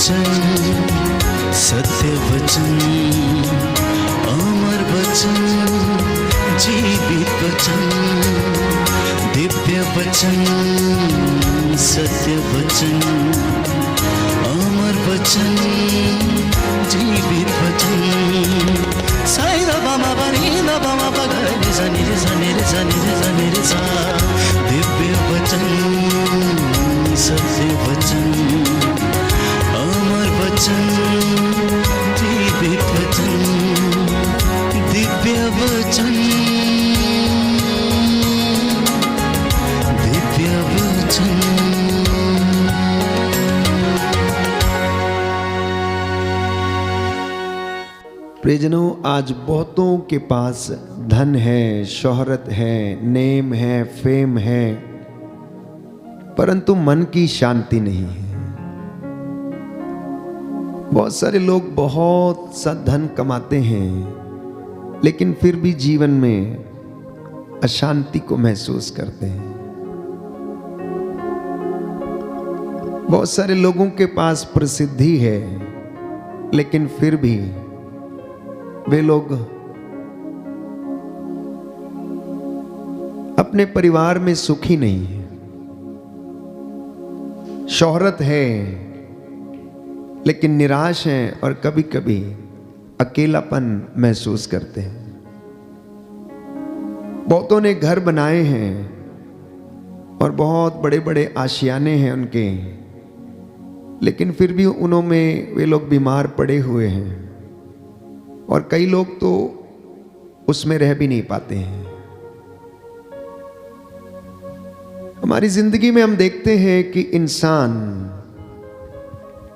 वचन, सत्य वचन, अमर वचन, जीवित वचन, दिव्य वचन, सत्य वचन, अमर वचन, जीवित वचन। साई दा मा पा नी दा पा मा पा गा रे सा नी रे सा नी रे सा नी रे सा नी रे सा। दिव्य वचन, सत्य वचन, अमर वचन, जीवित वचन, दिव्य वचन, दिव्य वचन। प्रियजनों, आज बहुतों के पास धन है, शोहरत है, नेम है, फेम है, परंतु मन की शांति नहीं है। बहुत सारे लोग बहुत सा धन कमाते हैं, लेकिन फिर भी जीवन में अशांति को महसूस करते हैं। बहुत सारे लोगों के पास प्रसिद्धि है, लेकिन फिर भी वे लोग अपने परिवार में सुखी नहीं है। शोहरत है, लेकिन निराश हैं और कभी कभी अकेलापन महसूस करते हैं। बहुतों ने घर बनाए हैं और बहुत बड़े बड़े आशियाने हैं उनके, लेकिन फिर भी उनमें वे लोग बीमार पड़े हुए हैं और कई लोग तो उसमें रह भी नहीं पाते हैं। हमारी जिंदगी में हम देखते हैं कि इंसान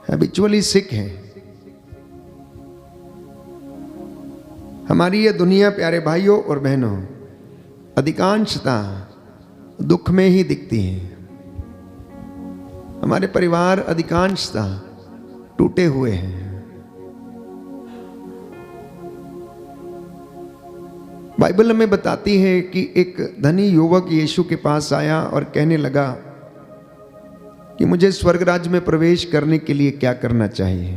हैबिचुअली सिक है। हमारी यह दुनिया, प्यारे भाइयों और बहनों, अधिकांशता दुख में ही दिखती है। हमारे परिवार अधिकांशता टूटे हुए हैं। बाइबल हमें बताती है कि एक धनी युवक यीशु के पास आया और कहने लगा कि मुझे स्वर्ग राज्य में प्रवेश करने के लिए क्या करना चाहिए।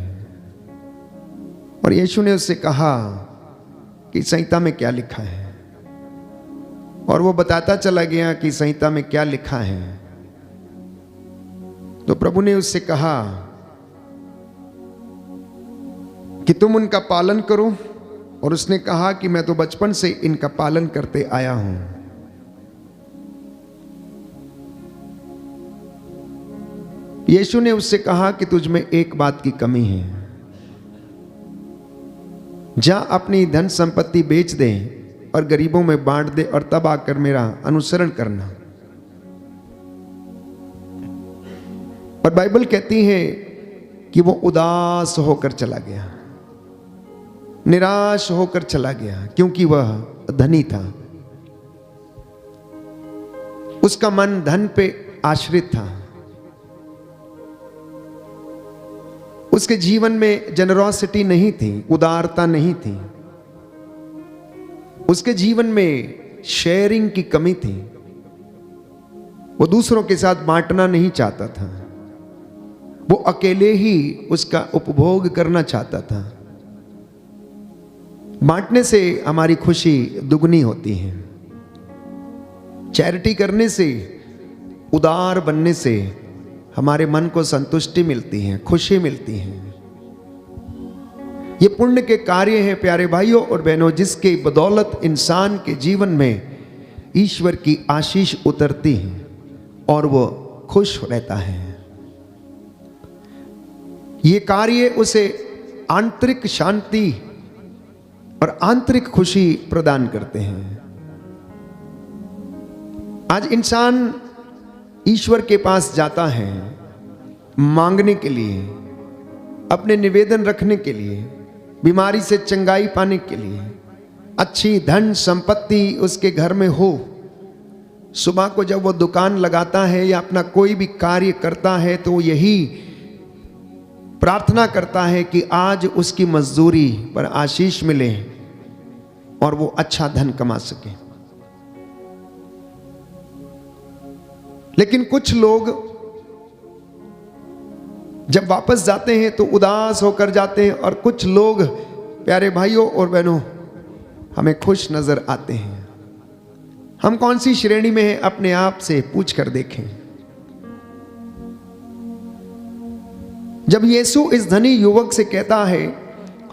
और यीशु ने उससे कहा कि संहिता में क्या लिखा है, और वो बताता चला गया कि संहिता में क्या लिखा है। तो प्रभु ने उससे कहा कि तुम उनका पालन करो, और उसने कहा कि मैं तो बचपन से इनका पालन करते आया हूं। यीशु ने उससे कहा कि तुझ में एक बात की कमी है, जा अपनी धन संपत्ति बेच दे और गरीबों में बांट दे, और तब आकर मेरा अनुसरण करना। और बाइबल कहती है कि वो उदास होकर चला गया, निराश होकर चला गया, क्योंकि वह धनी था। उसका मन धन पे आश्रित था। उसके जीवन में जेनरोसिटी नहीं थी, उदारता नहीं थी। उसके जीवन में शेयरिंग की कमी थी। वो दूसरों के साथ बांटना नहीं चाहता था। वो अकेले ही उसका उपभोग करना चाहता था। बांटने से हमारी खुशी दुगनी होती है। चैरिटी करने से, उदार बनने से हमारे मन को संतुष्टि मिलती है, खुशी मिलती है। ये पुण्य के कार्य हैं प्यारे भाइयों और बहनों, जिसके बदौलत इंसान के जीवन में ईश्वर की आशीष उतरती है और वो खुश रहता है। ये कार्य उसे आंतरिक शांति और आंतरिक खुशी प्रदान करते हैं। आज इंसान ईश्वर के पास जाता है मांगने के लिए, अपने निवेदन रखने के लिए, बीमारी से चंगाई पाने के लिए, अच्छी धन संपत्ति उसके घर में हो। सुबह को जब वो दुकान लगाता है या अपना कोई भी कार्य करता है तो यही प्रार्थना करता है कि आज उसकी मजदूरी पर आशीष मिले और वो अच्छा धन कमा सके। लेकिन कुछ लोग जब वापस जाते हैं तो उदास होकर जाते हैं, और कुछ लोग प्यारे भाइयों और बहनों हमें खुश नजर आते हैं। हम कौन सी श्रेणी में हैं अपने आप से पूछ कर देखें। जब यीशु इस धनी युवक से कहता है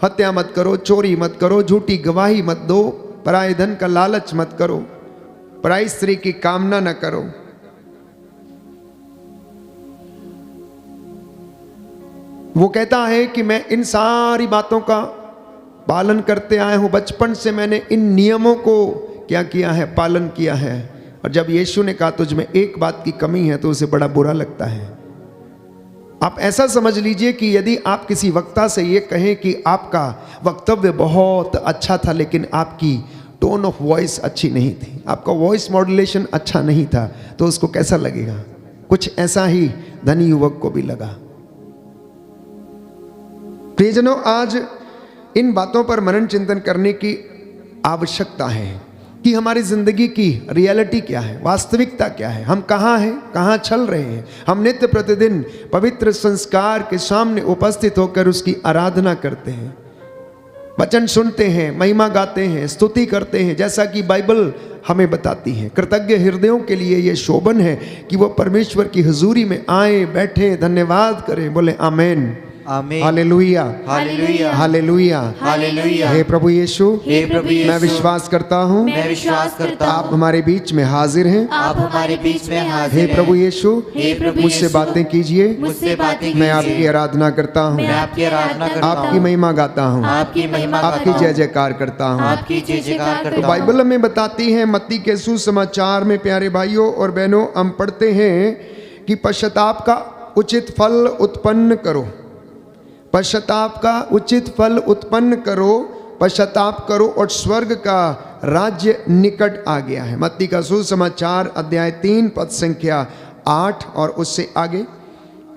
हत्या मत करो, चोरी मत करो, झूठी गवाही मत दो, पराये धन का लालच मत करो, पराई स्त्री की कामना न करो, वो कहता है कि मैं इन सारी बातों का पालन करते आया हूं, बचपन से मैंने इन नियमों को क्या किया है, पालन किया है। और जब यीशु ने कहा तुझ में एक बात की कमी है तो उसे बड़ा बुरा लगता है। आप ऐसा समझ लीजिए कि यदि आप किसी वक्ता से ये कहें कि आपका वक्तव्य बहुत अच्छा था लेकिन आपकी टोन ऑफ वॉइस अच्छी नहीं थी, आपका वॉइस मॉड्यूलेशन अच्छा नहीं था, तो उसको कैसा लगेगा? कुछ ऐसा ही धनी युवक को भी लगा। प्रियजनों, आज इन बातों पर मनन चिंतन करने की आवश्यकता है कि हमारी जिंदगी की रियलिटी क्या है, वास्तविकता क्या है, हम कहाँ हैं, कहाँ चल रहे हैं। हम नित्य प्रतिदिन पवित्र संस्कार के सामने उपस्थित होकर उसकी आराधना करते हैं, वचन सुनते हैं, महिमा गाते हैं, स्तुति करते हैं, जैसा कि बाइबल हमें बताती है। कृतज्ञ हृदयों के लिए यह शोभन है कि वो परमेश्वर की हुजूरी में आए, बैठे, धन्यवाद करें। बोले आमेन, आमीन, हालेलुया, हालेलुया, हालेलुया, हालेलुया। हे प्रभु यीशु, हे प्रभु यीशु, मैं विश्वास करता हूँ मैं विश्वास करता हूँ आप हमारे बीच में हाजिर हैं। आप हमारे बीच में हाजिर हे हैं। प्रभु यीशु, हे प्रभु मुझसे यीशु, बातें कीजिए, मुझसे बातें मैं कीजिए। आपकी आराधना करता हूँ, मैं आपकी आराधना करता हूँ, आपकी महिमा गाता हूँ, आपकी महिमा आपकी करता जय हूँ, जयकार करता हूँ। आपकी जय जयकार तो करता हूँ। बाइबल हमें बताती है, मत्ती के सुसमाचार में प्यारे भाइयों और बहनों हम पढ़ते हैं कि पश्चाताप का उचित फल उत्पन्न करो, पश्चाताप का उचित फल उत्पन्न करो, पश्चाताप करो और स्वर्ग का राज्य निकट आ गया है। मत्ती का सुसमाचार अध्याय 3 पद संख्या 8 और उससे आगे,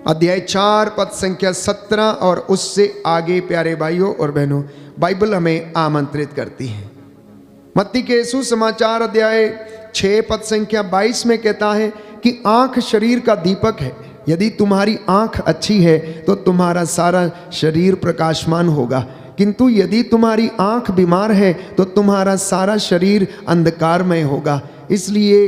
अध्याय 4 पद संख्या 17 और उससे आगे प्यारे भाइयों और बहनों बाइबल हमें आमंत्रित करती है। मत्ती के सुसमाचार अध्याय 6 पद संख्या 22 में कहता है कि आंख शरीर का दीपक है, यदि तुम्हारी आंख अच्छी है तो तुम्हारा सारा शरीर प्रकाशमान होगा, किंतु यदि तुम्हारी आंख बीमार है तो तुम्हारा सारा शरीर अंधकारमय होगा। इसलिए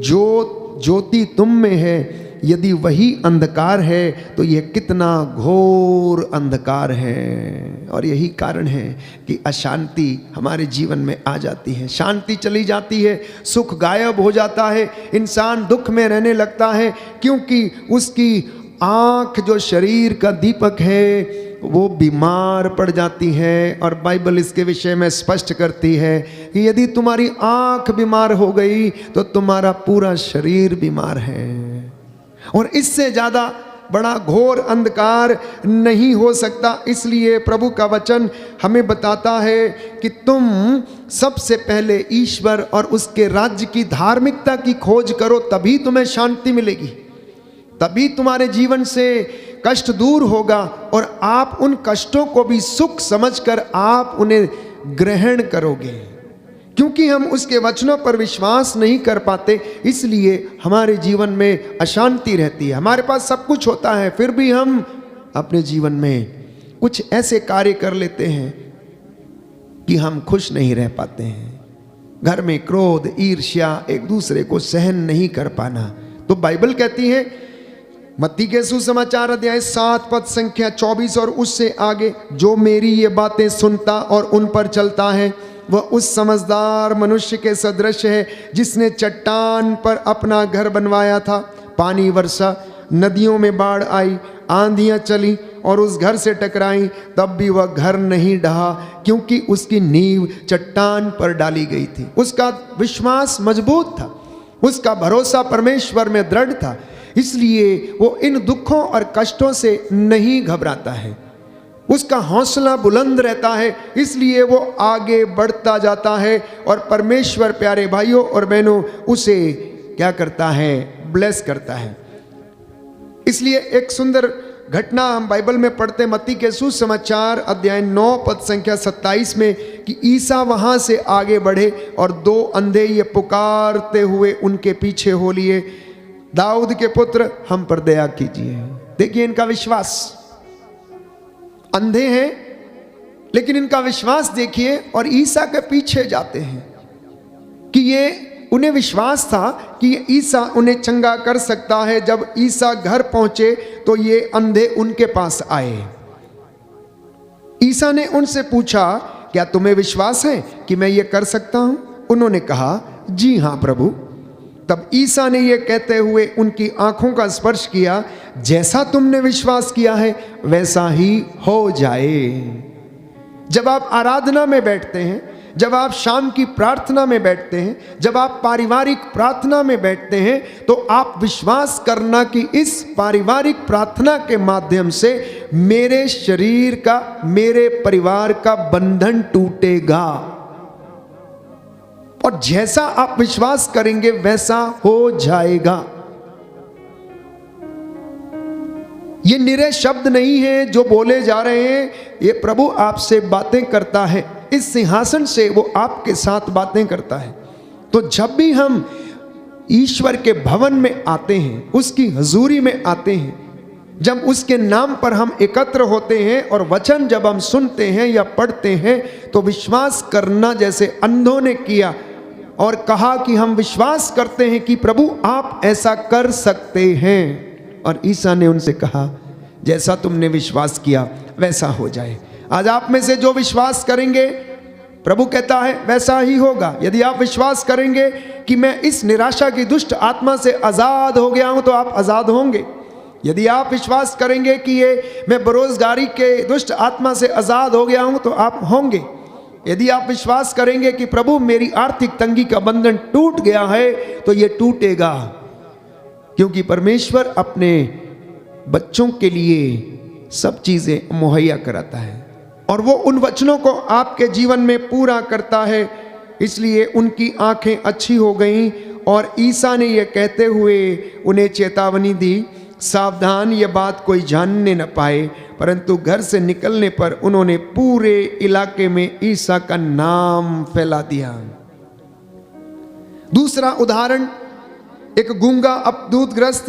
जो ज्योति तुम में है यदि वही अंधकार है तो यह कितना घोर अंधकार है। और यही कारण है कि अशांति हमारे जीवन में आ जाती है, शांति चली जाती है, सुख गायब हो जाता है, इंसान दुख में रहने लगता है, क्योंकि उसकी आँख जो शरीर का दीपक है वो बीमार पड़ जाती है। और बाइबल इसके विषय में स्पष्ट करती है कि यदि तुम्हारी आँख बीमार हो गई तो तुम्हारा पूरा शरीर बीमार है। और इससे ज़्यादा बड़ा घोर अंधकार नहीं हो सकता। इसलिए प्रभु का वचन हमें बताता है कि तुम सबसे पहले ईश्वर और उसके राज्य की धार्मिकता की खोज करो, तभी तुम्हें शांति मिलेगी, तभी तुम्हारे जीवन से कष्ट दूर होगा और आप उन कष्टों को भी सुख समझकर आप उन्हें ग्रहण करोगे। क्योंकि हम उसके वचनों पर विश्वास नहीं कर पाते, इसलिए हमारे जीवन में अशांति रहती है। हमारे पास सब कुछ होता है, फिर भी हम अपने जीवन में कुछ ऐसे कार्य कर लेते हैं कि हम खुश नहीं रह पाते हैं। घर में क्रोध, ईर्ष्या, एक दूसरे को सहन नहीं कर पाना। तो बाइबल कहती है मत्ती के सुसमाचार अध्याय 7 पद संख्या 24 और उससे आगे, जो मेरी ये बातें सुनता और उन पर चलता है वह उस समझदार मनुष्य के सदृश है जिसने चट्टान पर अपना घर बनवाया था। पानी वर्षा, नदियों में बाढ़ आई, आंधियां चली और उस घर से टकराई, तब भी वह घर नहीं ढहा, क्योंकि उसकी नींव चट्टान पर डाली गई थी। उसका विश्वास मजबूत था, उसका भरोसा परमेश्वर में दृढ़ था, इसलिए वो इन दुखों और कष्टों से नहीं घबराता है। उसका हौसला बुलंद रहता है, इसलिए वो आगे बढ़ता जाता है और परमेश्वर प्यारे भाइयों और बहनों उसे क्या करता है, ब्लेस करता है। इसलिए एक सुंदर घटना हम बाइबल में पढ़ते मत्ती के सुसमाचार अध्याय 9 पद संख्या 27 में कि ईसा वहां से आगे बढ़े और 2 अंधे ये पुकारते हुए उनके पीछे हो लिए, दाऊद के पुत्र हम पर दया कीजिए। देखिए इनका विश्वास, अंधे हैं लेकिन इनका विश्वास देखिए, और ईसा के पीछे जाते हैं कि ये, उन्हें विश्वास था कि ईसा उन्हें चंगा कर सकता है। जब ईसा घर पहुंचे तो ये अंधे उनके पास आए। ईसा ने उनसे पूछा, क्या तुम्हें विश्वास है कि मैं ये कर सकता हूं? उन्होंने कहा, जी हां प्रभु। तब ईसा ने ये कहते हुए उनकी आंखों का स्पर्श किया, जैसा तुमने विश्वास किया है वैसा ही हो जाए। जब आप आराधना में बैठते हैं, जब आप शाम की प्रार्थना में बैठते हैं, जब आप पारिवारिक प्रार्थना में बैठते हैं, तो आप विश्वास करना कि इस पारिवारिक प्रार्थना के माध्यम से मेरे शरीर का, मेरे परिवार का बंधन टूटेगा। और जैसा आप विश्वास करेंगे वैसा हो जाएगा। ये निरे शब्द नहीं है जो बोले जा रहे हैं, ये प्रभु आपसे बातें करता है। इस सिंहासन से वो आपके साथ बातें करता है। तो जब भी हम ईश्वर के भवन में आते हैं, उसकी हजूरी में आते हैं, जब उसके नाम पर हम एकत्र होते हैं और वचन जब हम सुनते हैं या पढ़ते हैं, तो विश्वास करना जैसे अंधों ने किया और कहा कि हम विश्वास करते हैं कि प्रभु आप ऐसा कर सकते हैं। और ईसा ने उनसे कहा, जैसा तुमने विश्वास किया वैसा हो जाए। आज आप में से जो विश्वास करेंगे, प्रभु कहता है वैसा ही होगा। यदि आप विश्वास करेंगे कि मैं इस निराशा की दुष्ट आत्मा से आज़ाद हो गया हूं, तो आप आज़ाद होंगे। यदि आप विश्वास करेंगे कि ये मैं बेरोजगारी के दुष्ट आत्मा से आज़ाद हो गया हूं, तो आप होंगे। यदि आप विश्वास करेंगे कि प्रभु मेरी आर्थिक तंगी का बंधन टूट गया है, तो ये टूटेगा। क्योंकि परमेश्वर अपने बच्चों के लिए सब चीजें मुहैया कराता है और वो उन वचनों को आपके जीवन में पूरा करता है। इसलिए उनकी आंखें अच्छी हो गईं और ईसा ने यह कहते हुए उन्हें चेतावनी दी, सावधान, ये बात कोई जानने न पाए। परंतु घर से निकलने पर उन्होंने पूरे इलाके में ईसा का नाम फैला दिया। दूसरा उदाहरण, एक गूंगा अपदूतग्रस्त,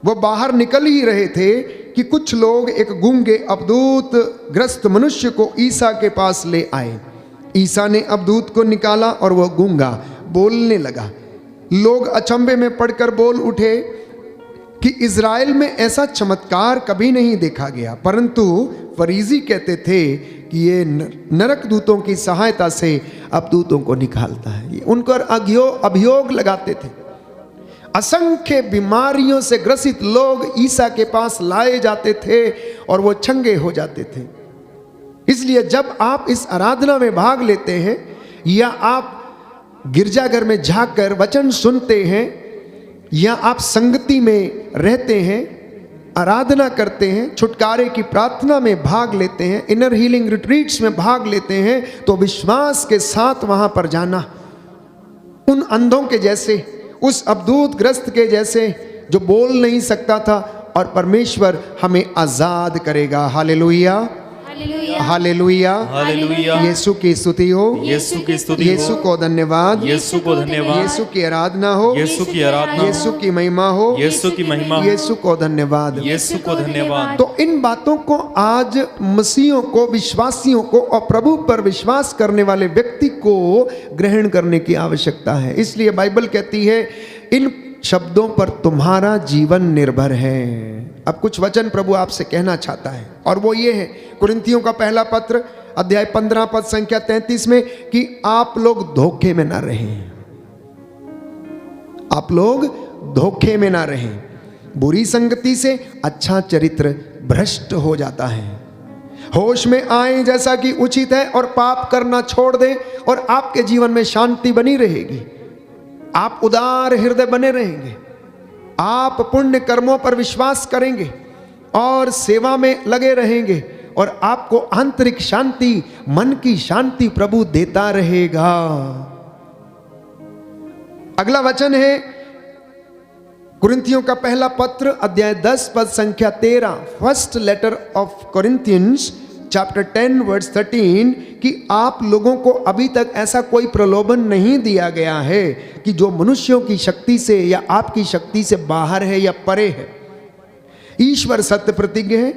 वो बाहर निकल ही रहे थे कि कुछ लोग एक गूंगे अपदूतग्रस्त मनुष्य को ईसा के पास ले आए। ईसा ने अपदूत को निकाला और वह गूंगा बोलने लगा। लोग अचंभे में पड़कर बोल उठे कि इज़राइल में ऐसा चमत्कार कभी नहीं देखा गया। परंतु फरीसी कहते थे कि ये नरक दूतों की सहायता से अपदूतों को निकालता है। उन पर अभियोग लगाते थे। असंख्य बीमारियों से ग्रसित लोग ईसा के पास लाए जाते थे और वो चंगे हो जाते थे। इसलिए जब आप इस आराधना में भाग लेते हैं या आप गिरजाघर में जाकर वचन सुनते हैं या आप संगति में रहते हैं, आराधना करते हैं, छुटकारे की प्रार्थना में भाग लेते हैं, इनर हीलिंग रिट्रीट्स में भाग लेते हैं, तो विश्वास के साथ वहां पर जाना, उन अंधों के जैसे, उस अबदूत ग्रस्त के जैसे जो बोल नहीं सकता था, और परमेश्वर हमें आजाद करेगा। Hallelujah, hallelujah, hallelujah. यीशु की स्तुति हो, यीशु की स्तुति हो, यीशु को धन्यवाद, यीशु को धन्यवाद, यीशु की आराधना हो, यीशु की आराधना, यीशु की महिमा हो, यीशु की महिमा, यीशु को धन्यवाद, यीशु को धन्यवाद। तो इन बातों को आज मसीहियों को, विश्वासियों को और प्रभु पर विश्वास करने वाले व्यक्ति को ग्रहण करने की आवश्यकता है। इसलिए बाइबल कहती है इन शब्दों पर तुम्हारा जीवन निर्भर है। अब कुछ वचन प्रभु आपसे कहना चाहता है और वो ये है, कुरिन्थियों का पहला पत्र अध्याय 15 पद संख्या 33 में, कि आप लोग धोखे में ना रहें, आप लोग धोखे में ना रहें। बुरी संगति से अच्छा चरित्र भ्रष्ट हो जाता है। होश में आए जैसा कि उचित है और पाप करना छोड़ दें और आपके जीवन में शांति बनी रहेगी। आप उदार हृदय बने रहेंगे, आप पुण्य कर्मों पर विश्वास करेंगे और सेवा में लगे रहेंगे और आपको आंतरिक शांति, मन की शांति प्रभु देता रहेगा। अगला वचन है कुरिन्थियों का पहला पत्र अध्याय 10 पद संख्या 13, first letter of Corinthians chapter 10 verse 13, कि आप लोगों को अभी तक ऐसा कोई प्रलोभन नहीं दिया गया है कि जो मनुष्यों की शक्ति से या आपकी शक्ति से बाहर है या परे है। ईश्वर सत्य प्रतिज्ञ है,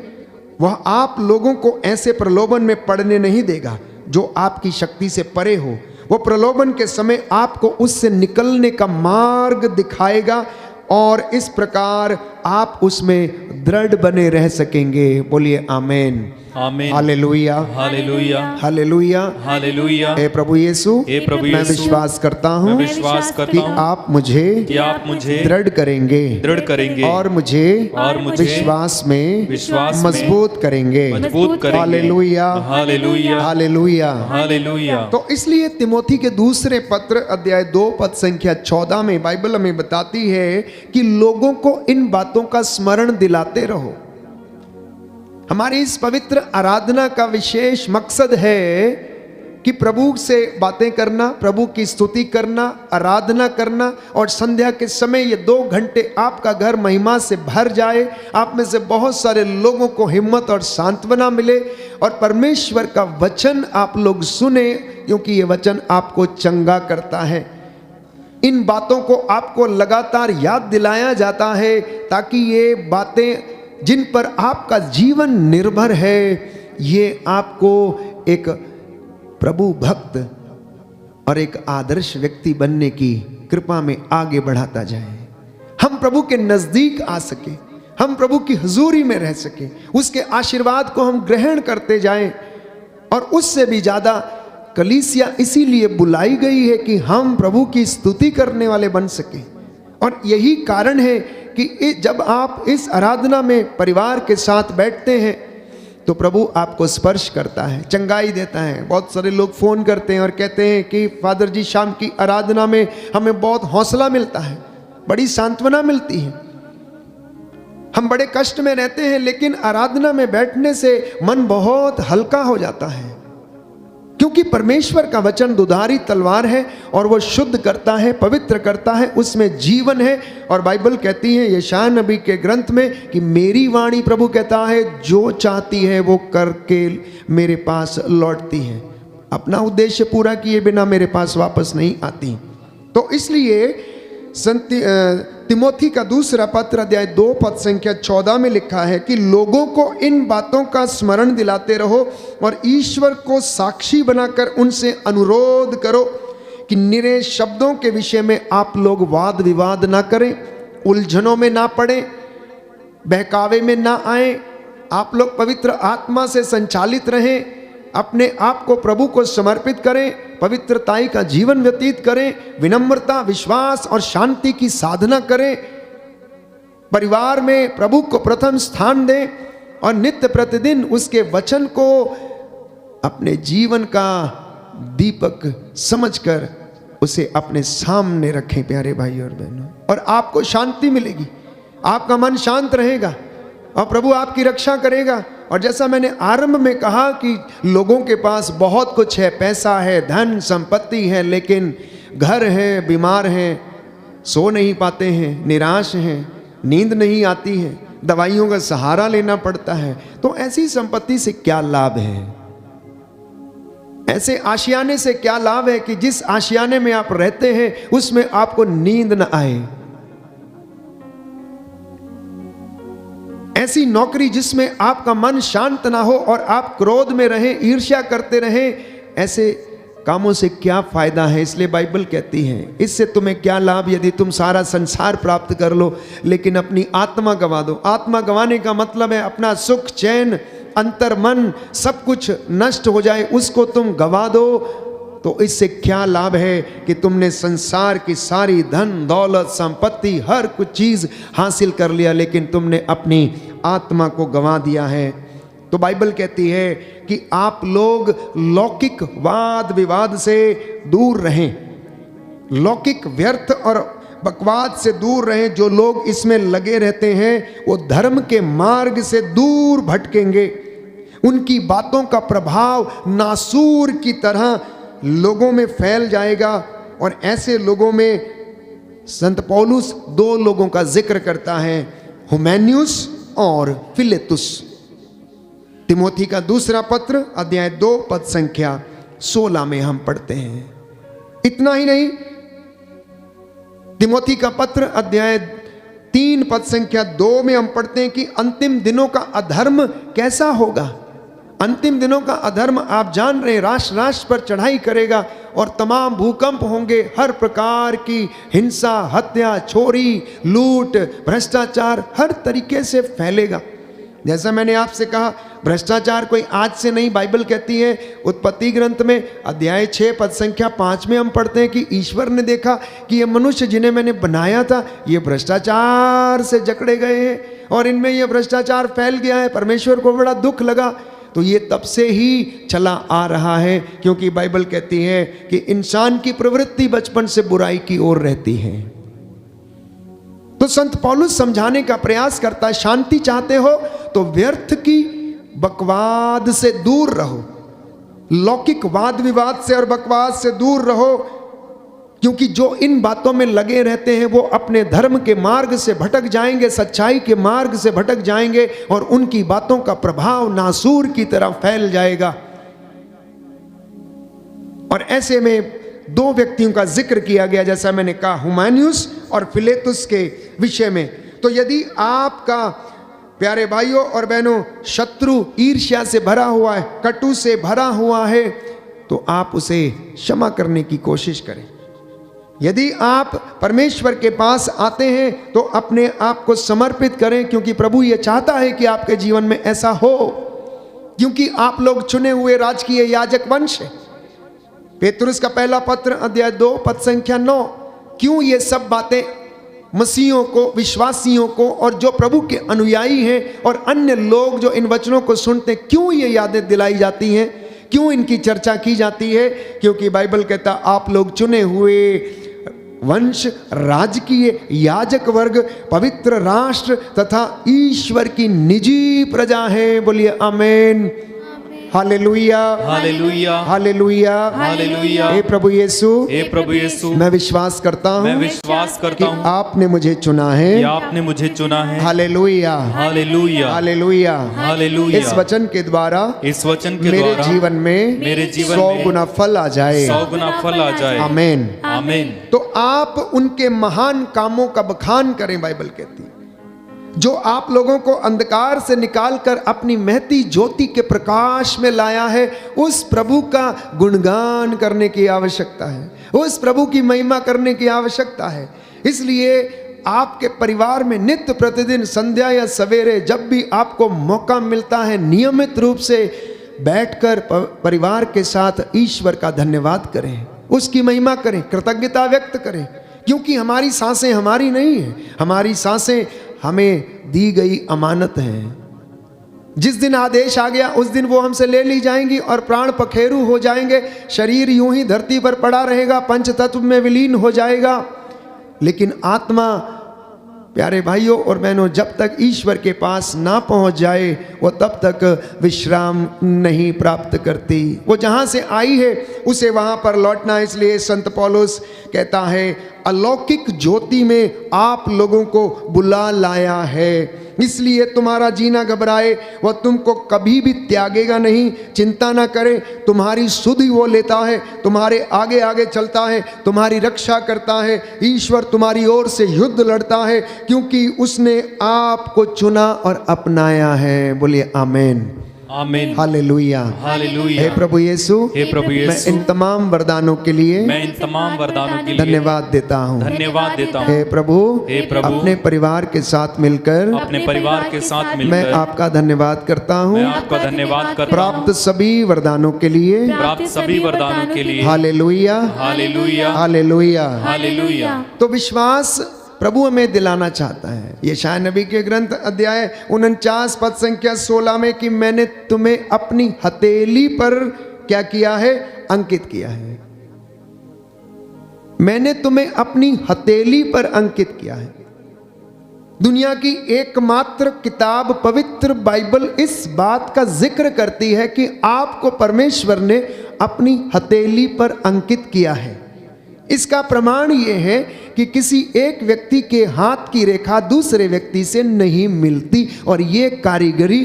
वह आप लोगों को ऐसे प्रलोभन में पड़ने नहीं देगा जो आपकी शक्ति से परे हो। वो प्रलोभन के समय आपको उससे निकलने का मार्ग दिखाएगा और इस प्रकार आप उसमें दृढ़ बने रह सकेंगे। बोलिए आमेन, आमीन, हालेलुया, हालेलुया, हालेलुया, हालेलुया। हे प्रभु यीशु, हे प्रभु मैं यीशु, विश्वास करता मैं हूँ विश्वास कि करता हूँ आप मुझे कि आप मुझे दृढ़ करेंगे दृढ़ करेंगे और मुझे विश्वास में मजबूत करेंगे। मजबूत करेंगे। Hallelujah, hallelujah, hallelujah, hallelujah. तो इसलिए तिमोथी के दूसरे पत्र अध्याय 2 पद संख्या 14 में बाइबल हमें बताती है कि लोगों को इन बातों का स्मरण दिलाते रहो। हमारी इस पवित्र आराधना का विशेष मकसद है कि प्रभु से बातें करना, प्रभु की स्तुति करना, आराधना करना, और संध्या के समय ये 2 घंटे आपका घर महिमा से भर जाए। आप में से बहुत सारे लोगों को हिम्मत और सांत्वना मिले और परमेश्वर का वचन आप लोग सुने, क्योंकि ये वचन आपको चंगा करता है। इन बातों को आपको लगातार याद दिलाया जाता है ताकि ये बातें जिन पर आपका जीवन निर्भर है, ये आपको एक प्रभु भक्त और एक आदर्श व्यक्ति बनने की कृपा में आगे बढ़ाता जाए। हम प्रभु के नजदीक आ सके, हम प्रभु की हुजूरी में रह सके, उसके आशीर्वाद को हम ग्रहण करते जाएं। और उससे भी ज्यादा कलीसिया इसीलिए बुलाई गई है कि हम प्रभु की स्तुति करने वाले बन सके। और यही कारण है कि जब आप इस आराधना में परिवार के साथ बैठते हैं तो प्रभु आपको स्पर्श करता है, चंगाई देता है। बहुत सारे लोग फ़ोन करते हैं और कहते हैं कि फादर जी, शाम की आराधना में हमें बहुत हौसला मिलता है, बड़ी सांत्वना मिलती है। हम बड़े कष्ट में रहते हैं लेकिन आराधना में बैठने से मन बहुत हल्का हो जाता है, क्योंकि परमेश्वर का वचन दुधारी तलवार है और वो शुद्ध करता है, पवित्र करता है, उसमें जीवन है। और बाइबल कहती है यशायाह नबी के ग्रंथ में कि मेरी वाणी, प्रभु कहता है, जो चाहती है वो करके मेरे पास लौटती है, अपना उद्देश्य पूरा किए बिना मेरे पास वापस नहीं आती। तो इसलिए तिमोथी का दूसरा पत्र अध्याय 2 पद संख्या 14 में लिखा है कि लोगों को इन बातों का स्मरण दिलाते रहो और ईश्वर को साक्षी बनाकर उनसे अनुरोध करो कि निरे शब्दों के विषय में आप लोग वाद विवाद ना करें, उलझनों में ना पड़े, बहकावे में ना आए। आप लोग पवित्र आत्मा से संचालित रहें, अपने आप को प्रभु को समर्पित करें, पवित्रताई का जीवन व्यतीत करें, विनम्रता, विश्वास और शांति की साधना करें, परिवार में प्रभु को प्रथम स्थान दें और नित्य प्रतिदिन उसके वचन को अपने जीवन का दीपक समझकर उसे अपने सामने रखें। प्यारे भाई और बहनों, और आपको शांति मिलेगी, आपका मन शांत रहेगा और प्रभु आपकी रक्षा करेगा। और जैसा मैंने आरंभ में कहा कि लोगों के पास बहुत कुछ है, पैसा है, धन संपत्ति है, लेकिन घर है, बीमार हैं, सो नहीं पाते हैं, निराश हैं, नींद नहीं आती है, दवाइयों का सहारा लेना पड़ता है। तो ऐसी संपत्ति से क्या लाभ है? ऐसे आशियाने से क्या लाभ है कि जिस आशियाने में आप रहते हैं उसमें आपको नींद न आए? ऐसी नौकरी जिसमें आपका मन शांत ना हो और आप क्रोध में रहें, ईर्ष्या करते रहें, ऐसे कामों से क्या फायदा है? इसलिए बाइबल कहती है, इससे तुम्हें क्या लाभ यदि तुम सारा संसार प्राप्त कर लो लेकिन अपनी आत्मा गंवा दो। आत्मा गंवाने का मतलब है अपना सुख, चैन, अंतर मन सब कुछ नष्ट हो जाए, उसको तुम गंवा दो। तो इससे क्या लाभ है कि तुमने संसार की सारी धन दौलत संपत्ति हर कुछ चीज हासिल कर लिया लेकिन तुमने अपनी आत्मा को गंवा दिया है। तो बाइबल कहती है कि आप लोग लौकिक वाद विवाद से दूर रहें, लौकिक व्यर्थ और बकवाद से दूर रहें। जो लोग इसमें लगे रहते हैं वो धर्म के मार्ग से दूर भटकेंगे, उनकी बातों का प्रभाव नासूर की तरह लोगों में फैल जाएगा। और ऐसे लोगों में संत पौलुस 2 लोगों का जिक्र करता है, हुमैनियुस और फिलेतुस। तिमोथी का दूसरा पत्र अध्याय 2 पद संख्या 16 में हम पढ़ते हैं। इतना ही नहीं, तिमोथी का पत्र अध्याय 3 पद संख्या 2 में हम पढ़ते हैं कि अंतिम दिनों का अधर्म कैसा होगा। अंतिम दिनों का अधर्म आप जान रहे हैं, राष्ट्र राष्ट्र पर चढ़ाई करेगा और तमाम भूकंप होंगे, हर प्रकार की हिंसा, हत्या, चोरी, लूट, भ्रष्टाचार हर तरीके से फैलेगा। जैसा मैंने आपसे कहा, भ्रष्टाचार कोई आज से नहीं, बाइबल कहती है उत्पत्ति ग्रंथ में अध्याय 6 पद संख्या 5 में हम पढ़ते हैं कि ईश्वर ने देखा कि ये मनुष्य जिन्हें मैंने बनाया था ये भ्रष्टाचार से जकड़े गए हैं और इनमें ये भ्रष्टाचार फैल गया है। परमेश्वर को बड़ा दुख लगा। तो ये तब से ही चला आ रहा है, क्योंकि बाइबल कहती है कि इंसान की प्रवृत्ति बचपन से बुराई की ओर रहती है। तो संत पौलुस समझाने का प्रयास करता है, शांति चाहते हो तो व्यर्थ की बकवाद से दूर रहो, लौकिक वाद विवाद से और बकवाद से दूर रहो, क्योंकि जो इन बातों में लगे रहते हैं वो अपने धर्म के मार्ग से भटक जाएंगे, सच्चाई के मार्ग से भटक जाएंगे और उनकी बातों का प्रभाव नासूर की तरह फैल जाएगा। और ऐसे में 2 व्यक्तियों का जिक्र किया गया, जैसा मैंने कहा, हुमायूस और फिलेतुस के विषय में। तो यदि आपका प्यारे भाइयों और बहनों शत्रु ईर्ष्या से भरा हुआ है, कटु से भरा हुआ है, तो आप उसे क्षमा करने की कोशिश करें। यदि आप परमेश्वर के पास आते हैं तो अपने आप को समर्पित करें, क्योंकि प्रभु ये चाहता है कि आपके जीवन में ऐसा हो, क्योंकि आप लोग चुने हुए राजकीय याजक वंश है। पेतरुस का पहला पत्र अध्याय 2 पद संख्या 9। क्यों ये सब बातें मसीहियों को, विश्वासियों को और जो प्रभु के अनुयायी हैं और अन्य लोग जो इन वचनों को सुनते हैं, क्यों ये यादें दिलाई जाती हैं, क्यों इनकी चर्चा की जाती है? क्योंकि बाइबल कहता आप लोग चुने हुए वंश, राजकीय याजक वर्ग, पवित्र राष्ट्र तथा ईश्वर की निजी प्रजा है। बोलिए आमीन, हालेलुया, हालेलुया, हालेलुया, हालेलुया। हे प्रभु यीशु, हे प्रभु यीशु, मैं विश्वास करता हूँ, मैं विश्वास करता कि हूँ आपने मुझे चुना है। कि आपने मुझे चुना है। Hallelujah, hallelujah, hallelujah, hallelujah. इस वचन के द्वारा इस वचन के मेरे द्वारा जीवन में मेरे जीवन 100 में गुना फल आ जाए। 100 गुना फल आ जाए। आमीन, आमीन। तो आप उनके महान कामों का बखान करें। बाइबल कहती है जो आप लोगों को अंधकार से निकालकर अपनी महती ज्योति के प्रकाश में लाया है, उस प्रभु का गुणगान करने की आवश्यकता है, उस प्रभु की महिमा करने की आवश्यकता है। इसलिए आपके परिवार में नित्य प्रतिदिन संध्या या सवेरे जब भी आपको मौका मिलता है, नियमित रूप से बैठकर परिवार के साथ ईश्वर का धन्यवाद करें, उसकी महिमा करें, कृतज्ञता व्यक्त करें, क्योंकि हमारी सांसें हमारी नहीं है, हमारी सांसें हमें दी गई अमानत हैं। जिस दिन आदेश आ गया उस दिन वो हमसे ले ली जाएंगी और प्राण पखेरु हो जाएंगे, शरीर यूं ही धरती पर पड़ा रहेगा, पंच तत्व में विलीन हो जाएगा, लेकिन आत्मा प्यारे भाइयों और बहनों जब तक ईश्वर के पास ना पहुंच जाए वो तब तक विश्राम नहीं प्राप्त करती। वो जहां से आई है उसे वहां पर लौटना। इसलिए संत पौलुस कहता है अलौकिक ज्योति में आप लोगों को बुला लाया है, इसलिए तुम्हारा जीना घबराए, वह तुमको कभी भी त्यागेगा नहीं। चिंता ना करे, तुम्हारी सुध ही वो लेता है, तुम्हारे आगे आगे चलता है, तुम्हारी रक्षा करता है। ईश्वर तुम्हारी ओर से युद्ध लड़ता है, क्योंकि उसने आपको चुना और अपनाया है। बोलिए आमीन, आमीन, हालेलुया, हालेलुया। हे प्रभु यीशु, हे प्रभु मैं यीशु, इन तमाम वरदानों के लिए मैं इन तमाम वरदानों के लिए धन्यवाद देता हूँ। धन्यवाद देता हूँ। हे प्रभु, हे प्रभु, अपने परिवार के साथ मिलकर अपने परिवार के साथ मैं मिलकर आपका धन्यवाद करता हूँ। मैं आपका धन्यवाद करता हूँ प्राप्त सभी वरदानों के लिए प्राप्त सभी वरदानों के लिए। Hallelujah, hallelujah, hallelujah. हालेलुया। तो विश्वास प्रभु हमें दिलाना चाहता है। यशायाह नबी के ग्रंथ अध्याय 49 पद संख्या 16 में कि मैंने तुम्हें अपनी हथेली पर क्या किया है? अंकित किया है। मैंने तुम्हें अपनी हथेली पर अंकित किया है। दुनिया की एकमात्र किताब पवित्र बाइबल इस बात का जिक्र करती है कि आपको परमेश्वर ने अपनी हथेली पर अंकित किया है। इसका प्रमाण यह है कि किसी एक व्यक्ति के हाथ की रेखा दूसरे व्यक्ति से नहीं मिलती, और यह कारीगरी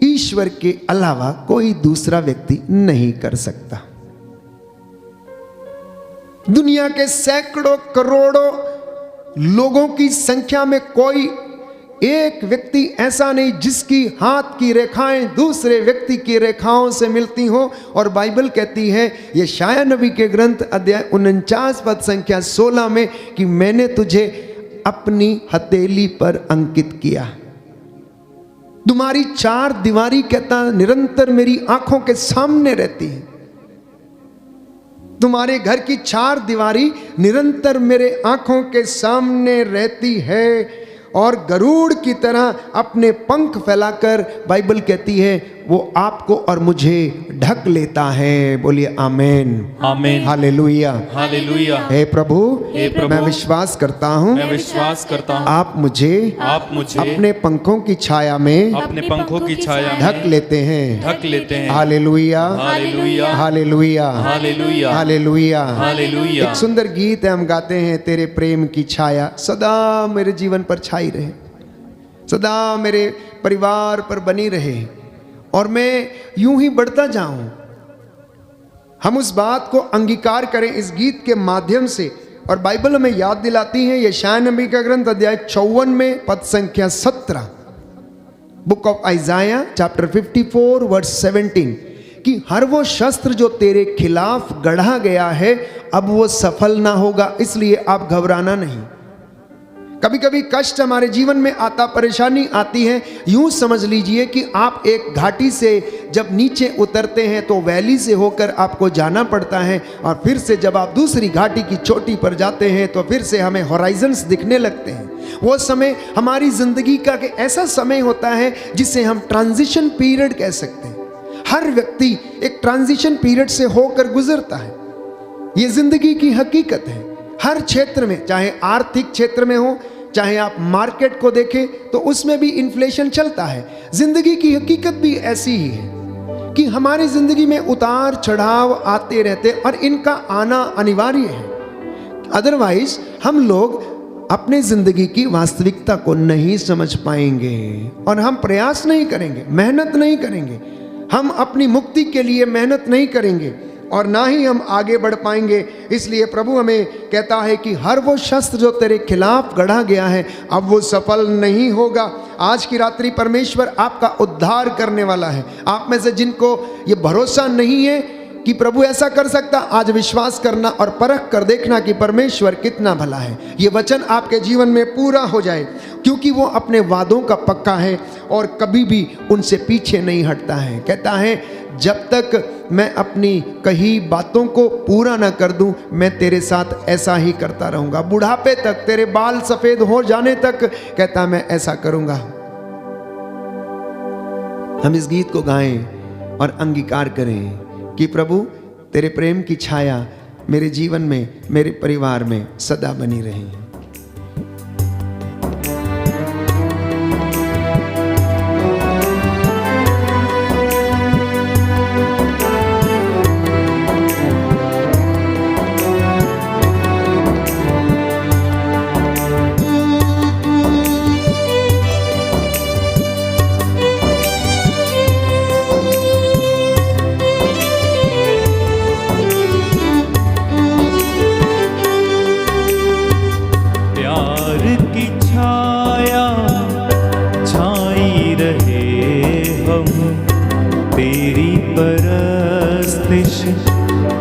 ईश्वर के अलावा कोई दूसरा व्यक्ति नहीं कर सकता। दुनिया के सैकड़ों करोड़ों लोगों की संख्या में कोई एक व्यक्ति ऐसा नहीं जिसकी हाथ की रेखाएं दूसरे व्यक्ति की रेखाओं से मिलती हो। और बाइबल कहती है यशायाह नबी के ग्रंथ अध्याय 49 पद संख्या 16 में कि मैंने तुझे अपनी हथेली पर अंकित किया। तुम्हारी चार दीवारी कहता निरंतर मेरी आंखों के सामने रहती है। तुम्हारे घर की चार दीवारी निरंतर मेरे आंखों के सामने रहती है। और गरुड़ की तरह अपने पंख फैलाकर बाइबल कहती है वो आपको और मुझे ढक लेता है। बोलिए आमेन, आमेन, हालेलुया, हालेलुया। हे प्रभु, प्रभु, मैं विश्वास करता हूँ मैं विश्वास करता हूँ आप मुझे अपने पंखों की छाया में अपने पंखों की छाया में ढक लेते हैं। ढक लेते हैं। Hallelujah, hallelujah, hallelujah, hallelujah, hallelujah, hallelujah. एक सुंदर गीत है, हम गाते हैं तेरे प्रेम की छाया सदा मेरे जीवन पर छाई रहे, सदा मेरे परिवार पर बनी रहे और मैं यूं ही बढ़ता जाऊं। हम उस बात को अंगीकार करें इस गीत के माध्यम से। और बाइबल हमें याद दिलाती है यशायाह नबी का ग्रंथ अध्याय 54 में पद संख्या 17, book of Isaiah chapter 54 verse 17 कि हर वो शस्त्र जो तेरे खिलाफ गढ़ा गया है अब वो सफल ना होगा, इसलिए आप घबराना नहीं। कभी कभी कष्ट हमारे जीवन में आता, परेशानी आती है। यूं समझ लीजिए कि आप एक घाटी से जब नीचे उतरते हैं तो वैली से होकर आपको जाना पड़ता है और फिर से जब आप दूसरी घाटी की चोटी पर जाते हैं तो फिर से हमें हॉराइजन्स दिखने लगते हैं। वो समय हमारी जिंदगी का एक ऐसा समय होता है जिसे हम ट्रांजिशन पीरियड कह सकते हैं। हर व्यक्ति एक ट्रांजिशन पीरियड से होकर गुजरता है। ये जिंदगी की हकीकत है। हर क्षेत्र में, चाहे आर्थिक क्षेत्र में हो, चाहे आप मार्केट को देखें तो उसमें भी इन्फ्लेशन चलता है। जिंदगी की हकीकत भी ऐसी ही है कि हमारी जिंदगी में उतार चढ़ाव आते रहते और इनका आना अनिवार्य है। अदरवाइज हम लोग अपने जिंदगी की वास्तविकता को नहीं समझ पाएंगे और हम प्रयास नहीं करेंगे, मेहनत नहीं करेंगे, हम अपनी मुक्ति के लिए मेहनत नहीं करेंगे और ना ही हम आगे बढ़ पाएंगे। इसलिए प्रभु हमें कहता है कि हर वो शस्त्र जो तेरे खिलाफ गढ़ा गया है अब वो सफल नहीं होगा। आज की रात्रि परमेश्वर आपका उद्धार करने वाला है। आप में से जिनको ये भरोसा नहीं है कि प्रभु ऐसा कर सकता, आज विश्वास करना और परख कर देखना कि परमेश्वर कितना भला है। ये वचन आपके जीवन में पूरा हो जाए क्योंकि वो अपने वादों का पक्का है और कभी भी उनसे पीछे नहीं हटता है। कहता है जब तक मैं अपनी कही बातों को पूरा ना कर दूं मैं तेरे साथ ऐसा ही करता रहूंगा। बुढ़ापे तक, तेरे बाल सफेद हो जाने तक कहता मैं ऐसा करूंगा। हम इस गीत को गाएं और अंगीकार करें कि प्रभु तेरे प्रेम की छाया मेरे जीवन में, मेरे परिवार में सदा बनी रहे।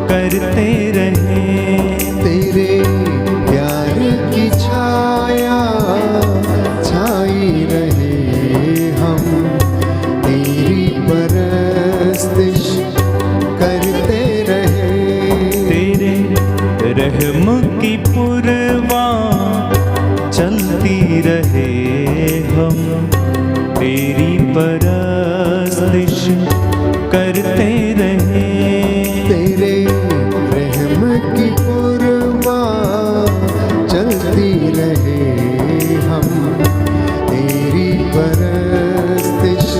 करते रहे तेरे प्यार की छाया छाई रहे, हम तेरी परस्तिश करते रहे। तेरे रहम की पुरवा चलती रहे, हम तेरी परस्तिश करते रहे। तेरे रहम की पुरवा चलती रहे, हम तेरी परस्तिश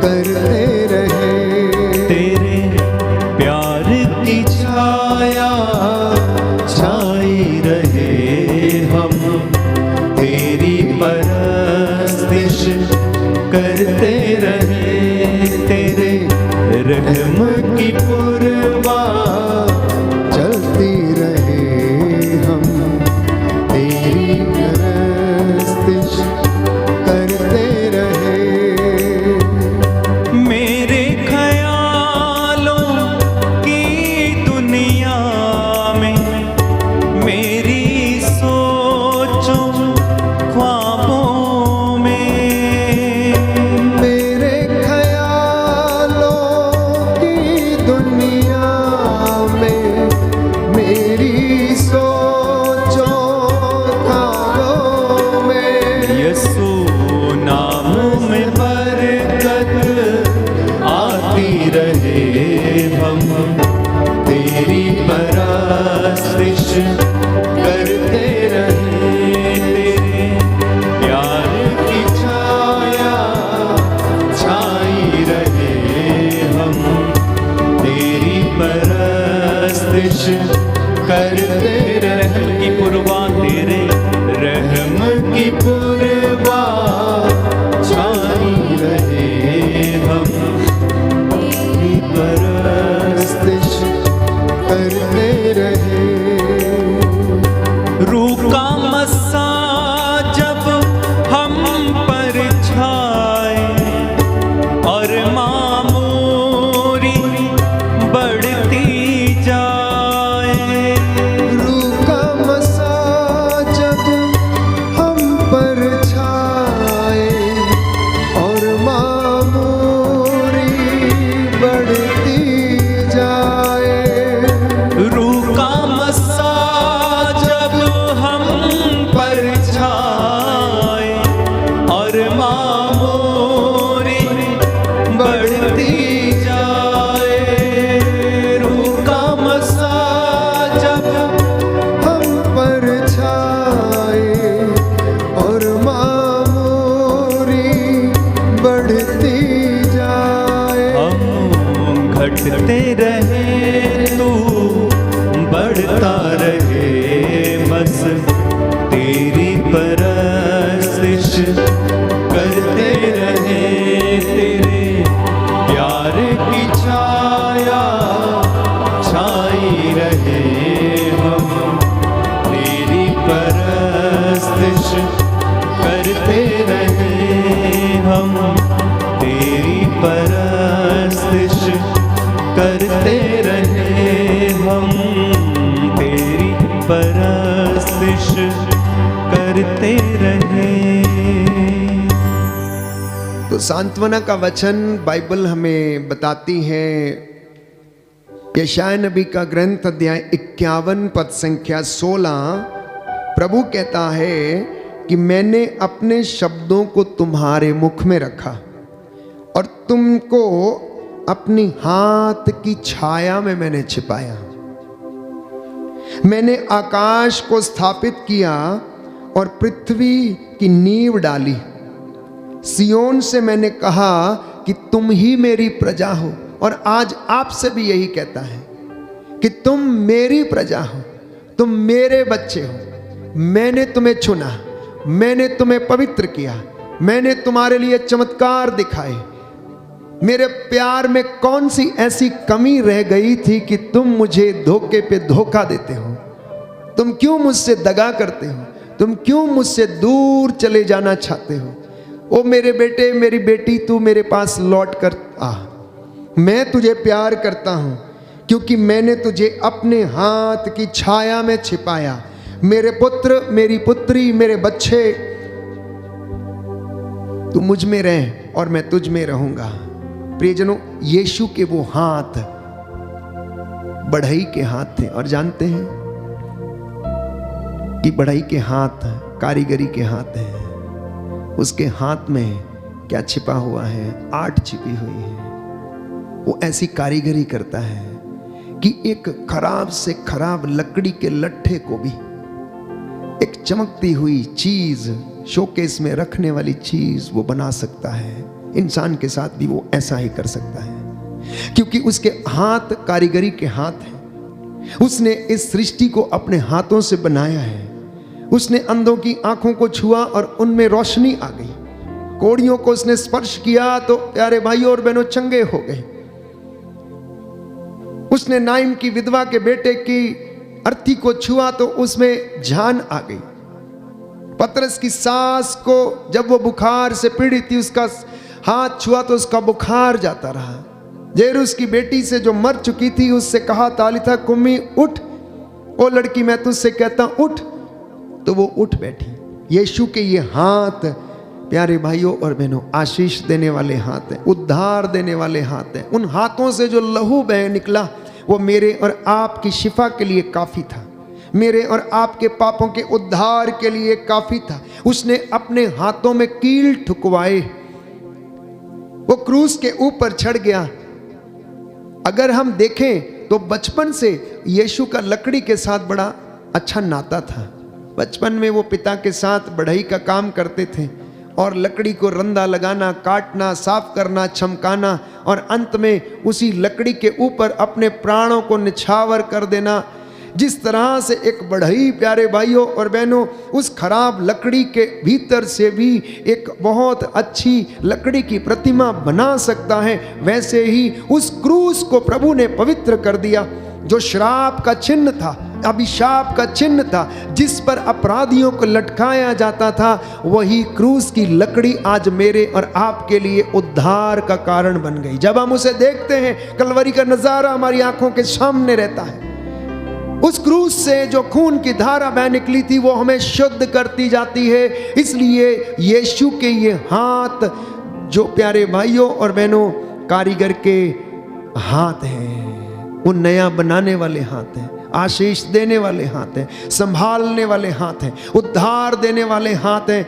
करते रहे। तेरे प्यार की छाया छाई रहे, हम तेरी परस्तिश करते रहे। तेरे रहम की पुरवा चलती रहे, हम तेरी करते रहम की पुरवा तेरे रहम की पुरवा छाई रहे हम तेरी परस्तिश करते रहे। रूह का मस्सा जब हम पर छाए और मामूरी बढ़ती जाए। रूह का मसा जब हम पर छाए और मामूरी बढ़ती जाए। रूह का मस्सा जब हम पर छाए और मामूरी बढ़ती जाए। रूह का मस्सा जब हम पर छाए और मामूरी बढ़ती जाए। हम घटते रहे तू बढ़ता रहे, बस तेरी परस्तिश करते रहे। तेरे प्यार की छाया छाई रहे हम, तेरी परस्तिश करते रहे हम, तेरी परस्तिश करते रहे हम, तेरी परस्तिश करते रहे। तो सांत्वना का वचन बाइबल हमें बताती है, यशायाह नबी का ग्रंथ अध्याय 51 पद संख्या 16, प्रभु कहता है कि मैंने अपने शब्दों को तुम्हारे मुख में रखा और तुमको अपनी हाथ की छाया में मैंने छिपाया। मैंने आकाश को स्थापित किया और पृथ्वी की नींव डाली। सियोन से मैंने कहा कि तुम ही मेरी प्रजा हो, और आज आपसे भी यही कहता है कि तुम मेरी प्रजा हो, तुम मेरे बच्चे हो। मैंने तुम्हें चुना, मैंने तुम्हें पवित्र किया, मैंने तुम्हारे लिए चमत्कार दिखाए। मेरे प्यार में कौन सी ऐसी कमी रह गई थी कि तुम मुझे धोखे पे धोखा देते हो? तुम क्यों मुझसे दगा करते हो? तुम क्यों मुझसे दूर चले जाना चाहते हो? ओ मेरे बेटे, मेरी बेटी, तू मेरे पास लौट कर आ। मैं तुझे प्यार करता हूं क्योंकि मैंने तुझे अपने हाथ की छाया में छिपाया। मेरे पुत्र, मेरी पुत्री, मेरे बच्चे, तू मुझ में रह और मैं तुझ में रहूंगा। प्रियजनों, यीशु के वो हाथ बढ़ई के हाथ थे, और जानते हैं कि बढ़ई के हाथ कारीगरी के हाथ हैं। उसके हाथ में क्या छिपा हुआ है? आर्ट छिपी हुई है। वो ऐसी कारीगरी करता है कि एक खराब से खराब लकड़ी के लट्ठे को भी एक चमकती हुई चीज, शोकेस में रखने वाली चीज वो बना सकता है। इंसान के साथ भी वो ऐसा ही कर सकता है, क्योंकि उसके हाथ कारीगरी के हाथ हैं। उसने इस सृष्टि को अपने हाथों से बनाया है। उसने अंधों की आंखों को छुआ और उनमें रोशनी आ गई। कोढ़ियों को उसने स्पर्श किया तो प्यारे भाइयों और बहनों चंगे हो गए। उसने नाइम की विधवा के बेटे की अर्थी को छुआ तो उसमें जान आ गई। पतरस की सास को जब वो बुखार से पीड़ित थी, उसका हाथ छुआ तो उसका बुखार जाता रहा। जेरुस की बेटी से जो मर चुकी थी, उससे कहा तालिथा कुम्मी, उठ। ओ लड़की, मैं तुझसे कहता उठ, तो वो उठ बैठी। यीशु के ये हाथ प्यारे भाइयों और बहनों आशीष देने वाले हाथ हैं, उद्धार देने वाले हाथ हैं। उन हाथों से जो लहू बह निकला वो मेरे और आपकी शिफा के लिए काफी था, मेरे और आपके पापों के उद्धार के लिए काफी था। उसने अपने हाथों में कील ठुकवाए, वो क्रूस के ऊपर चढ़ गया। अगर हम देखें तो बचपन से यीशु का लकड़ी के साथ बड़ा अच्छा नाता था। बचपन में वो पिता के साथ बढ़ई का काम करते थे और लकड़ी को रंदा लगाना, काटना, साफ करना, चमकाना और अंत में उसी लकड़ी के ऊपर अपने प्राणों को निछावर कर देना। जिस तरह से एक बढ़ई प्यारे भाइयों और बहनों उस खराब लकड़ी के भीतर से भी एक बहुत अच्छी लकड़ी की प्रतिमा बना सकता है, वैसे ही उस क्रूस को प्रभु ने पवित्र कर दिया। जो श्राप का चिन्ह था, अभिशाप का चिन्ह था, जिस पर अपराधियों को लटकाया जाता था, वही क्रूस की लकड़ी आज मेरे और आपके लिए उद्धार का कारण बन गई। जब हम उसे देखते हैं, कलवरी का नजारा हमारी आंखों के सामने रहता है। उस क्रूस से जो खून की धारा बह निकली थी वो हमें शुद्ध करती जाती है। इसलिए यीशु के ये हाथ जो प्यारे भाइयों और बहनों कारीगर के हाथ हैं, वो नया बनाने वाले हाथ हैं, आशीष देने वाले हाथ हैं, संभालने वाले हाथ हैं, उद्धार देने वाले हाथ हैं।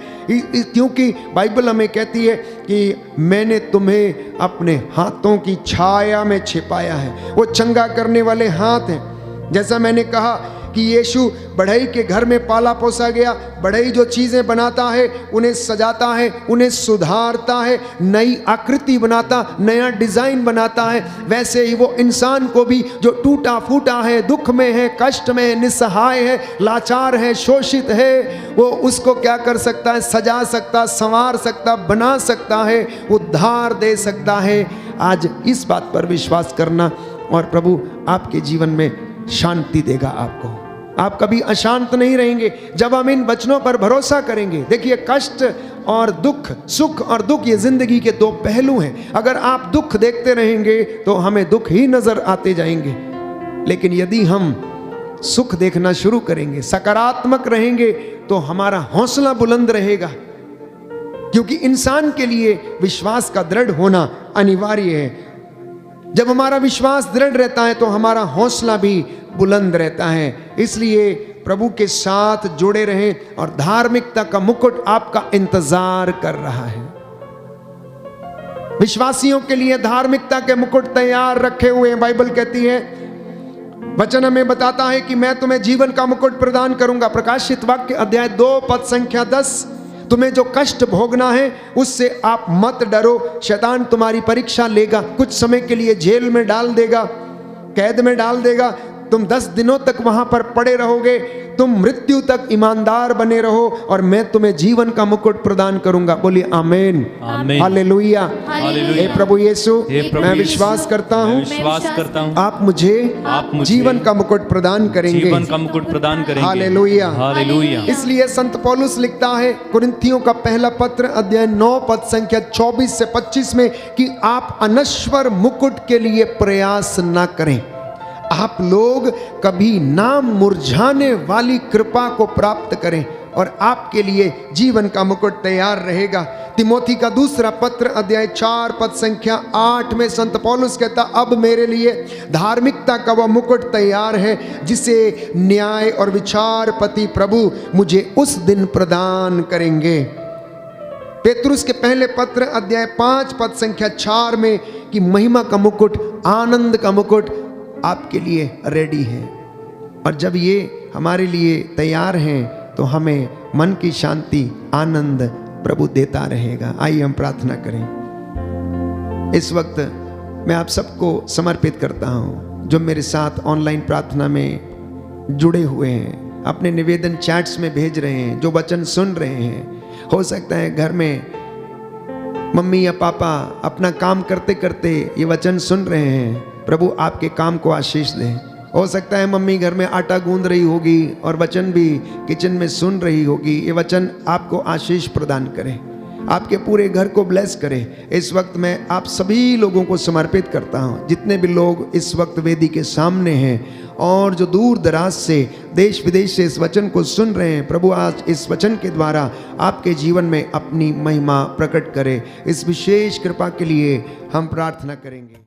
क्योंकि बाइबल हमें कहती है कि मैंने तुम्हें अपने हाथों की छाया में छिपाया है। वो चंगा करने वाले हाथ हैं। जैसा मैंने कहा कि यीशु बढ़ई के घर में पाला पोसा गया। बढ़ई जो चीज़ें बनाता है, उन्हें सजाता है, उन्हें सुधारता है, नई आकृति बनाता, नया डिज़ाइन बनाता है। वैसे ही वो इंसान को भी जो टूटा फूटा है, दुख में है, कष्ट में है, निस्सहाय है, लाचार है, शोषित है, वो उसको क्या कर सकता है? सजा सकता, संवार सकता, बना सकता है, उद्धार दे सकता है। आज इस बात पर विश्वास करना और प्रभु आपके जीवन में शांति देगा आपको। आप कभी अशांत नहीं रहेंगे जब हम इन वचनों पर भरोसा करेंगे। देखिए, कष्ट और दुख, सुख और दुख, ये जिंदगी के दो पहलू हैं। अगर आप दुख देखते रहेंगे तो हमें दुख ही नजर आते जाएंगे, लेकिन यदि हम सुख देखना शुरू करेंगे, सकारात्मक रहेंगे, तो हमारा हौसला बुलंद रहेगा। क्योंकि इंसान के लिए विश्वास का दृढ़ होना अनिवार्य है। जब हमारा विश्वास दृढ़ रहता है तो हमारा हौसला भी बुलंद रहता है। इसलिए प्रभु के साथ जुड़े रहें और धार्मिकता का मुकुट आपका इंतजार कर रहा है। विश्वासियों के लिए धार्मिकता के मुकुट तैयार रखे हुए हैं। बाइबल कहती है, वचन हमें बताता है कि मैं तुम्हें जीवन का मुकुट प्रदान करूंगा। प्रकाशित वाक्य अध्याय 2 पद संख्या 10। तुम्हें जो कष्ट भोगना है उससे आप मत डरो। शैतान तुम्हारी परीक्षा लेगा, कुछ समय के लिए जेल में डाल देगा, कैद में डाल देगा। तुम 10 दिनों तक वहां पर पड़े रहोगे। तुम मृत्यु तक ईमानदार बने रहो और मैं तुम्हें जीवन का मुकुट प्रदान करूंगा। बोलिए आमीन, हालेलुया। हे प्रभु यीशु, मैं विश्वास करता हूँ आप मुझे जीवन का मुकुट प्रदान करेंगे, जीवन का मुकुट प्रदान करेंगे। Hallelujah, hallelujah. इसलिए संत पौलुस लिखता है कुरिन्थियों का पहला पत्र अध्याय 9 पद संख्या 24 से 25 में कि आप अनश्वर मुकुट के लिए प्रयास न करें। आप लोग कभी ना मुरझाने वाली कृपा को प्राप्त करें और आपके लिए जीवन का मुकुट तैयार रहेगा। तिमोथी का दूसरा पत्र अध्याय 4 पद संख्या 8 में संत पौलुस कहता, अब मेरे लिए धार्मिकता का वह मुकुट तैयार है जिसे न्याय और विचारपति प्रभु मुझे उस दिन प्रदान करेंगे। पेतरुस के पहले पत्र अध्याय 5 पद संख्या 4 में कि महिमा का मुकुट, आनंद का मुकुट आपके लिए रेडी है। और जब ये हमारे लिए तैयार हैं तो हमें मन की शांति, आनंद प्रभु देता रहेगा। आइए हम प्रार्थना करें। इस वक्त मैं आप सबको समर्पित करता हूं जो मेरे साथ ऑनलाइन प्रार्थना में जुड़े हुए हैं, अपने निवेदन चैट्स में भेज रहे हैं, जो वचन सुन रहे हैं। हो सकता है घर में मम्मी या पापा अपना काम करते करते ये वचन सुन रहे हैं। प्रभु आपके काम को आशीष दें। हो सकता है मम्मी घर में आटा गूंद रही होगी और वचन भी किचन में सुन रही होगी। ये वचन आपको आशीष प्रदान करे, आपके पूरे घर को ब्लेस करे। इस वक्त मैं आप सभी लोगों को समर्पित करता हूँ, जितने भी लोग इस वक्त वेदी के सामने हैं और जो दूर दराज से, देश विदेश से इस वचन को सुन रहे हैं। प्रभु आज इस वचन के द्वारा आपके जीवन में अपनी महिमा प्रकट करे। इस विशेष कृपा के लिए हम प्रार्थना करेंगे।